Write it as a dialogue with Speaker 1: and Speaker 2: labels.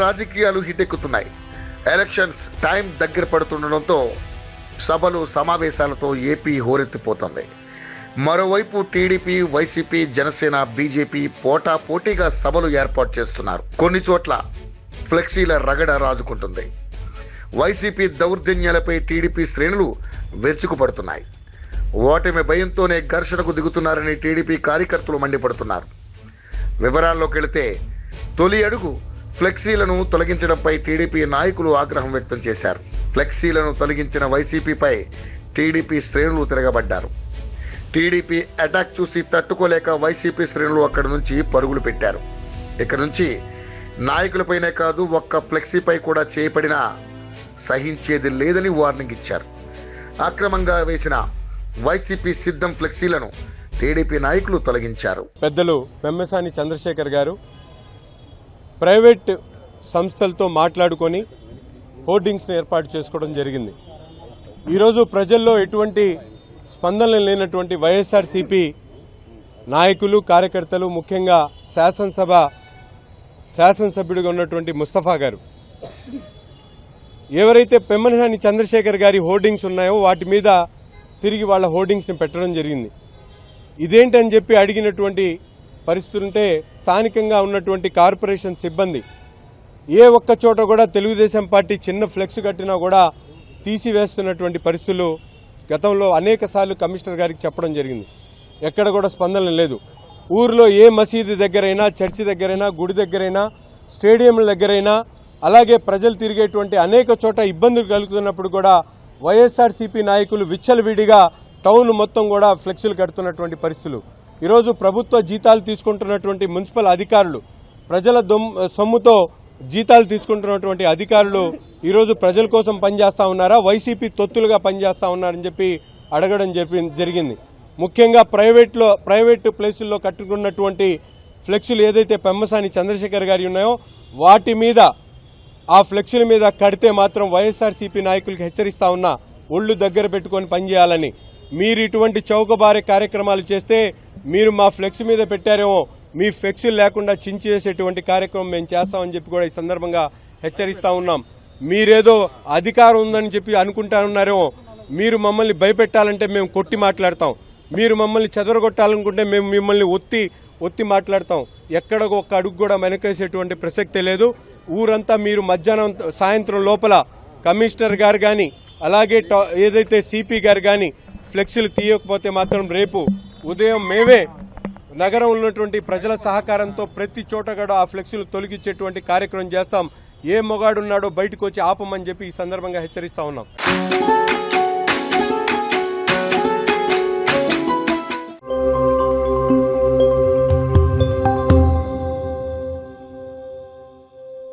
Speaker 1: రాజకీయాలు హిటెక్కుతున్నాయి. Elections time దగ్గర పడుతుండటంతో సభలు సమావేశాలతో ఏపీ హోరెత్తిపోతుంది. మరోవైపు టీడీపీ, వైసీపీ, జనసేన, బీజేపీ పోటాపోటీగా సభలు ఏర్పాటు చేస్తున్నారు. కొన్ని చోట్ల ఫ్లెక్సీల రగడ రాజుకుంటుంది. వైసీపీ దౌర్జన్యాలపై టీడీపీ శ్రేణులు వెచ్చుకుపడుతున్నాయి. ఓటమి భయంతోనే ఘర్షణకు దిగుతున్నారని టీడీపీ కార్యకర్తలు మండిపడుతున్నారు. వివరాల్లోకి వెళితే తొలి అడుగు ఫ్లెక్సీలను తొలగించడంపై టీడీపీ నాయకులు ఆగ్రహం వ్యక్తం చేశారు. ఫ్లెక్సీలను తొలగించిన వైసీపీపై టీడీపీ శ్రేణులు తిరగబడ్డారు. టీడీపీ అటాక్ చూసి తట్టుకోలేక వైసీపీ శ్రేణులు అక్కడి నుంచి పరుగులు పెట్టారు. ఇక నుంచి నాయకులపైనే కాదు, ఒక్క ఫ్లెక్సీపై కూడా చేయబడినా సహించేది లేదని వార్నింగ్ ఇచ్చారు. అక్రమంగా వేసిన వైసీపీ సిద్ధం ఫ్లెక్సీలను టీడీపీ నాయకులు తొలగించారు.
Speaker 2: పెద్దలు పెమ్మసాని చంద్రశేఖర్ గారు ప్రైవేట్ సంస్థలతో మాట్లాడుకొని హోర్డింగ్స్ని ఏర్పాటు చేసుకోవడం జరిగింది. ఈరోజు ప్రజల్లో ఎటువంటి స్పందన లేనటువంటి వైఎస్ఆర్సీపీ నాయకులు, కార్యకర్తలు, ముఖ్యంగా శాసనసభ్యుడిగా ఉన్నటువంటి ముస్తఫా గారు ఎవరైతే పెమ్మసాని చంద్రశేఖర్ గారి హోర్డింగ్స్ ఉన్నాయో వాటి మీద తిరిగి వాళ్ళ హోర్డింగ్స్ని పెట్టడం జరిగింది. ఇదేంటని చెప్పి అడిగినటువంటి పరిస్థితులుంటే స్థానికంగా ఉన్నటువంటి కార్పొరేషన్ సిబ్బంది ఏ ఒక్క చోట కూడా తెలుగుదేశం పార్టీ చిన్న ఫ్లెక్స్ కట్టినా కూడా తీసివేస్తున్నటువంటి పరిస్థితులు గతంలో అనేక సార్లు కమిషనర్ గారికి చెప్పడం జరిగింది. ఎక్కడ కూడా స్పందన లేదు. ఊర్లో ఏ మసీదు దగ్గరైనా, చర్చి దగ్గరైనా, గుడి దగ్గరైనా, స్టేడియంల దగ్గరైనా, అలాగే ప్రజలు తిరిగేటువంటి అనేక చోట ఇబ్బందులు కలుగుతున్నప్పుడు కూడా వైఎస్ఆర్సీపీ నాయకులు విచ్చలవిడిగా టౌన్ మొత్తం కూడా ఫ్లెక్సీలు కడుతున్నటువంటి పరిస్థితులు. ఈరోజు ప్రభుత్వ జీతాలు తీసుకుంటున్నటువంటి మున్సిపల్ అధికారులు, ప్రజల సొమ్ముతో జీతాలు తీసుకుంటున్నటువంటి అధికారులు ఈరోజు ప్రజల కోసం పనిచేస్తా ఉన్నారా, వైసీపీ తొత్తులుగా పనిచేస్తా ఉన్నారని చెప్పి అడగడం జరిగింది. ముఖ్యంగా ప్రైవేట్ ప్లేసుల్లో కట్టుకున్నటువంటి ఫ్లెక్సీలు ఏదైతే పెమ్మసాని చంద్రశేఖర్ గారి ఉన్నాయో వాటి మీద, ఆ ఫ్లెక్సీల మీద కడితే మాత్రం వైఎస్ఆర్సీపీ నాయకులకు హెచ్చరిస్తా ఉన్నా, ఒళ్ళు దగ్గర పెట్టుకొని పనిచేయాలని. మీరు ఇటువంటి చౌకబారే కార్యక్రమాలు చేస్తే మీరు మా ఫ్లెక్స్ మీద పెట్టారేమో, మీ ఫ్లెక్సీలు లేకుండా చించేసేటువంటి కార్యక్రమం మేము చేస్తామని చెప్పి కూడా ఈ సందర్భంగా హెచ్చరిస్తా ఉన్నాం. మీరేదో అధికారం ఉందని చెప్పి అనుకుంటా ఉన్నారేమో, మీరు మమ్మల్ని భయపెట్టాలంటే మేము కొట్టి మాట్లాడతాం, మీరు మమ్మల్ని చెదరగొట్టాలనుకుంటే మేము మిమ్మల్ని ఒత్తి మాట్లాడతాం. ఎక్కడ ఒక్క అడుగు కూడా వెనకేసేటువంటి ప్రసక్తే లేదు. ఊరంతా మీరు సాయంత్రం లోపల కమిషనర్ గారు కానీ, అలాగే ఏదైతే సిపి గారు కానీ ఫ్లెక్సీలు తీయకపోతే మాత్రం రేపు ఉదయం మేమే నగరంలో ఉన్నటువంటి ప్రజల సహకారంతో ప్రతి చోట కూడా ఆ ఫ్లెక్సీలు తొలగించేటువంటి కార్యక్రమం చేస్తాం. ఏ మొగాడున్నాడో బయటకు వచ్చి ఆపమని చెప్పి ఈ సందర్భంగా హెచ్చరిస్తా ఉన్నాం.